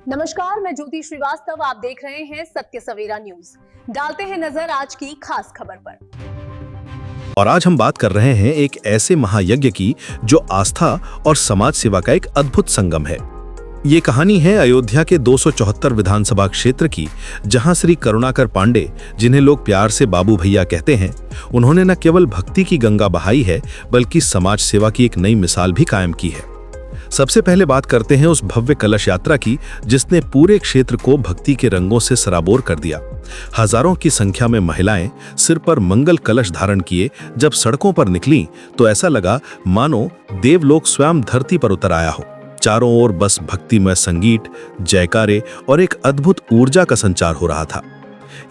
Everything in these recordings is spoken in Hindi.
नमस्कार, मैं ज्योति श्रीवास्तव। आप देख रहे हैं सत्य सवेरा न्यूज। डालते हैं नजर आज की खास खबर पर। और आज हम बात कर रहे हैं एक ऐसे महायज्ञ की जो आस्था और समाज सेवा का एक अद्भुत संगम है। ये कहानी है अयोध्या के 274 विधानसभा क्षेत्र की, जहां श्री करुणाकर पांडे, जिन्हें लोग प्यार से बाबू भैया कहते हैं, उन्होंने न केवल भक्ति की गंगा बहाई है बल्कि समाज सेवा की एक नई मिसाल भी कायम की है। सबसे पहले बात करते हैं उस भव्य कलश यात्रा की जिसने पूरे क्षेत्र को भक्ति के रंगों से सराबोर कर दिया। हजारों की संख्या में महिलाएं सिर पर मंगल कलश धारण किए जब सड़कों पर निकलीं तो ऐसा लगा मानो देवलोक स्वयं धरती पर उतर आया हो। चारों ओर बस भक्तिमय संगीत, जयकारे और एक अद्भुत ऊर्जा का संचार हो रहा था।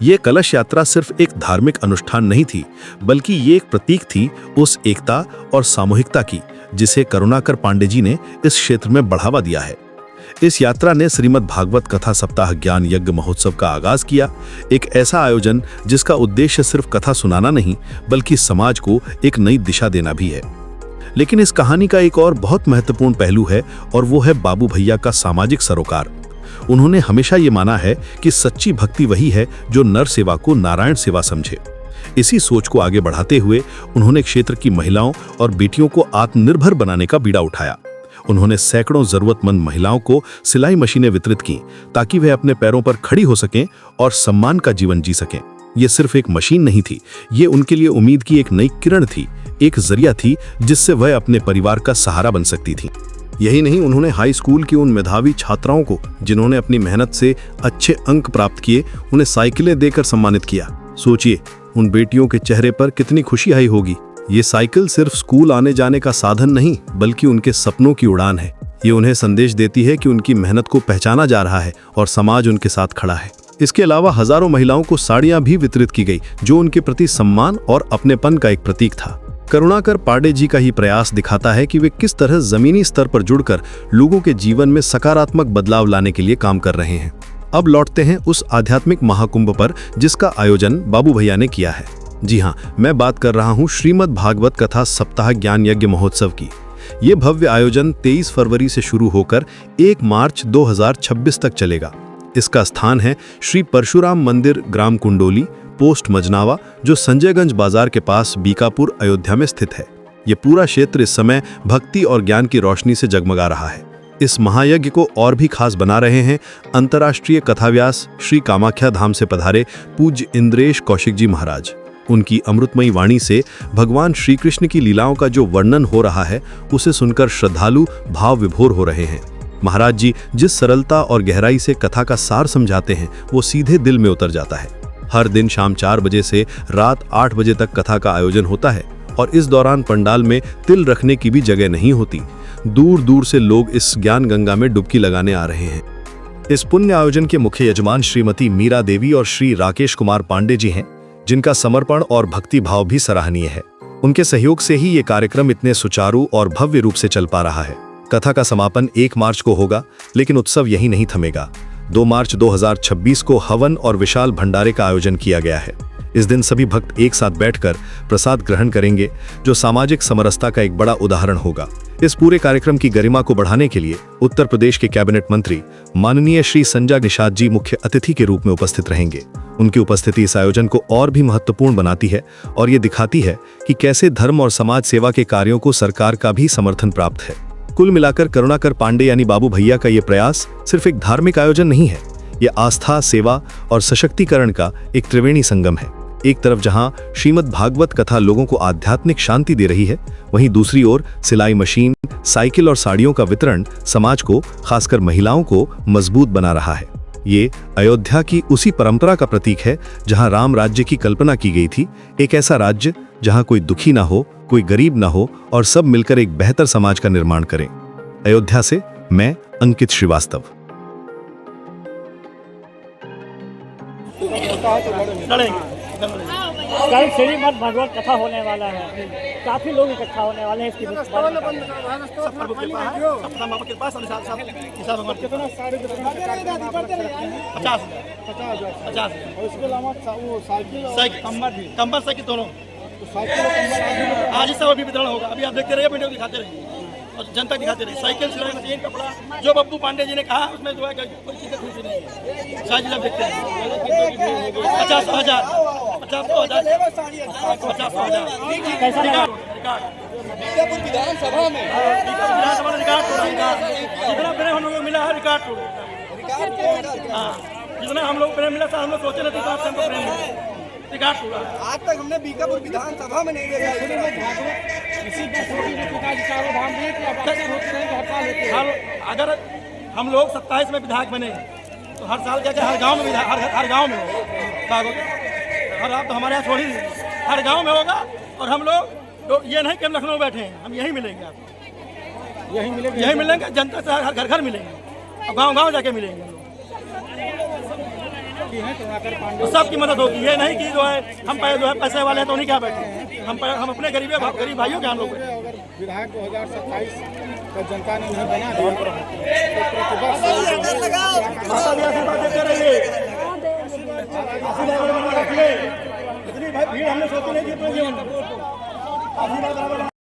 ये कलश यात्रा सिर्फ एक धार्मिक अनुष्ठान नहीं थी, बल्कि ये एक प्रतीक थी उस एकता और सामूहिकता की जिसे करुणाकर पांडे जी ने इस क्षेत्र में बढ़ावा दिया है। इस यात्रा ने श्रीमद् भागवत कथा सप्ताह ज्ञान यज्ञ महोत्सव का आगाज किया, एक ऐसा आयोजन जिसका उद्देश्य सिर्फ कथा सुनाना नहीं बल्कि समाज को एक नई दिशा देना भी है। लेकिन इस कहानी का एक और बहुत महत्वपूर्ण पहलू है और वो है बाबू भैया का सामाजिक सरोकार। उन्होंने हमेशा ये माना है कि सच्ची भक्ति वही है जो नर सेवा को नारायण सेवा समझे। इसी सोच को आगे बढ़ाते हुए उन्होंने क्षेत्र की महिलाओं और बेटियों को आत्मनिर्भर बनाने का बीड़ा उठाया। उन्होंने सैकड़ों जरूरतमंद महिलाओं को सिलाई मशीनें वितरित की ताकि वे अपने पैरों पर खड़ी हो सकें और सम्मान का जीवन जी सकें। ये सिर्फ एक मशीन नहीं थी, ये उनके लिए उम्मीद की एक नई किरण थी, एक जरिया थी जिससे वह अपने परिवार का सहारा बन सकती थी। यही नहीं, उन्होंने हाई स्कूल की उन मेधावी छात्राओं को जिन्होंने अपनी मेहनत से अच्छे अंक प्राप्त किए, उन्हें साइकिलें देकर सम्मानित किया। सोचिए, उन बेटियों के चेहरे पर कितनी खुशी आई होगी। ये साइकिल सिर्फ स्कूल आने जाने का साधन नहीं बल्कि उनके सपनों की उड़ान है। ये उन्हें संदेश देती है कि उनकी मेहनत को पहचाना जा रहा है और समाज उनके साथ खड़ा है। इसके अलावा हजारों महिलाओं को साड़ियां भी वितरित की गई जो उनके प्रति सम्मान और अपनेपन का एक प्रतीक था। करुणाकर पांडे जी का ही प्रयास दिखाता है कि वे किस तरह जमीनी स्तर पर जुड़कर लोगों के जीवन में सकारात्मक बदलाव लाने के लिए काम कर रहे हैं। अब लौटते हैं उस आध्यात्मिक महाकुंभ पर जिसका आयोजन बाबू भैया ने किया है। जी हाँ, मैं बात कर रहा हूँ श्रीमद् भागवत कथा सप्ताह ज्ञान यज्ञ महोत्सव की। ये भव्य आयोजन 23 फरवरी से शुरू होकर 1 मार्च 2026 तक चलेगा। इसका स्थान है श्री परशुराम मंदिर, ग्राम कुंडोली, पोस्ट मजनावा, जो संजयगंज बाजार के पास बीकापुर, अयोध्या में स्थित है। ये पूरा क्षेत्र इस समय भक्ति और ज्ञान की रोशनी से जगमगा रहा है। इस महायज्ञ को और भी खास बना रहे हैं अंतर्राष्ट्रीय कथाव्यास श्री कामाख्या धाम से पधारे पूज्य इंद्रेश कौशिक जी महाराज। उनकी अमृतमयी वाणी से भगवान श्री कृष्ण की लीलाओं का जो वर्णन हो रहा है उसे सुनकर श्रद्धालु भाव विभोर हो रहे हैं। महाराज जी जिस सरलता और गहराई से कथा का सार समझाते हैं वो सीधे दिल में उतर जाता है। हर दिन शाम 4 बजे से रात 8 बजे तक कथा का आयोजन होता है और इस दौरान पंडाल में तिल रखने की भी जगह नहीं होती। दूर दूर से लोग इस ज्ञान गंगा में डुबकी लगाने आ रहे हैं। इस पुण्य आयोजन के मुख्य यजमान श्रीमती मीरा देवी और श्री राकेश कुमार पांडे जी हैं, जिनका समर्पण और भक्ति भाव भी सराहनीय है। उनके सहयोग से ही ये कार्यक्रम इतने सुचारू और भव्य रूप से चल पा रहा है। कथा का समापन 1 मार्च को होगा, लेकिन उत्सव यही नहीं थमेगा। 2 मार्च 2026 को हवन और विशाल भंडारे का आयोजन किया गया है। इस दिन सभी भक्त एक साथ बैठकर प्रसाद ग्रहण करेंगे, जो सामाजिक समरसता का एक बड़ा उदाहरण होगा। इस पूरे कार्यक्रम की गरिमा को बढ़ाने के लिए उत्तर प्रदेश के कैबिनेट मंत्री माननीय श्री संजय निषाद जी मुख्य अतिथि के रूप में उपस्थित रहेंगे। उनकी उपस्थिति इस आयोजन को और भी महत्वपूर्ण बनाती है और ये दिखाती है कि कैसे धर्म और समाज सेवा के कार्यों को सरकार का भी समर्थन प्राप्त है। कुल मिलाकर करुणाकर पांडे यानी बाबू भैया का ये प्रयास सिर्फ एक धार्मिक आयोजन नहीं है, ये आस्था, सेवा और सशक्तिकरण का एक त्रिवेणी संगम है। एक तरफ जहां श्रीमद् भागवत कथा लोगों को आध्यात्मिक शांति दे रही है, वहीं दूसरी ओर सिलाई मशीन, साइकिल और साड़ियों का वितरण समाज को, खासकर महिलाओं को मजबूत बना रहा है। ये अयोध्या की उसी परंपरा का प्रतीक है जहां राम राज्य की कल्पना की गई थी, एक ऐसा राज्य जहां कोई दुखी ना हो, कोई गरीब ना हो और सब मिलकर एक बेहतर समाज का निर्माण करें। अयोध्या से मैं अंकित श्रीवास्तव। कल श्रीमद् भागवत कथा होने वाला है, काफी लोग इकट्ठा होने वाले हैं। इसकी उसके अलावा कंबल साइकिल दोनों आज इस समय वितरण होगा। अभी आप देखते रहिए, वीडियो दिखाते रहिए। और जनता दिखाते रहे। साइकिल, सिलाई मशीन, कपड़ा, जो बब्बू पांडे जी ने कहा उसमें जो है कोई चीज़ें खुशी नहीं है। सारी चीज़ देखते हैं 50,000 कैसा लगा? विधानसभा में रिकॉर्ड तोड़ा। जितना प्रेम हम लोग को मिला है रिकॉर्ड तोड़ा। हाँ, जितना हम लोग प्रेम मिला था हम लोग सोचे नहीं थे तो हमको प्रेम मिला। रिकॉर्ड तोड़ा। आज तक हमने बीकापुर विधानसभा में नहीं देखा। अगर हम लोग 27 में विधायक बने तो हर साल क्या हर गांव में हर गांव में हो। और आप तो हमारे यहाँ छोड़ी हर गांव में होगा। और हम लोग ये नहीं कि हम लखनऊ बैठे हैं, हम यहीं मिलेंगे आपको, यहीं मिलेंगे जनता से हर घर मिलेंगे और गांव जाके मिलेंगे। तो सबकी मदद होगी। ये नहीं कि जो है हम जो है पैसे वाले हैं तो नहीं क्या बैठे, हम अपने गरीब भाइयों के हम लोग अगर विधायक 2027 का जनता ने नहीं बना दिया देते रहिए। इतनी भीड़ हमने सोची नहीं थी।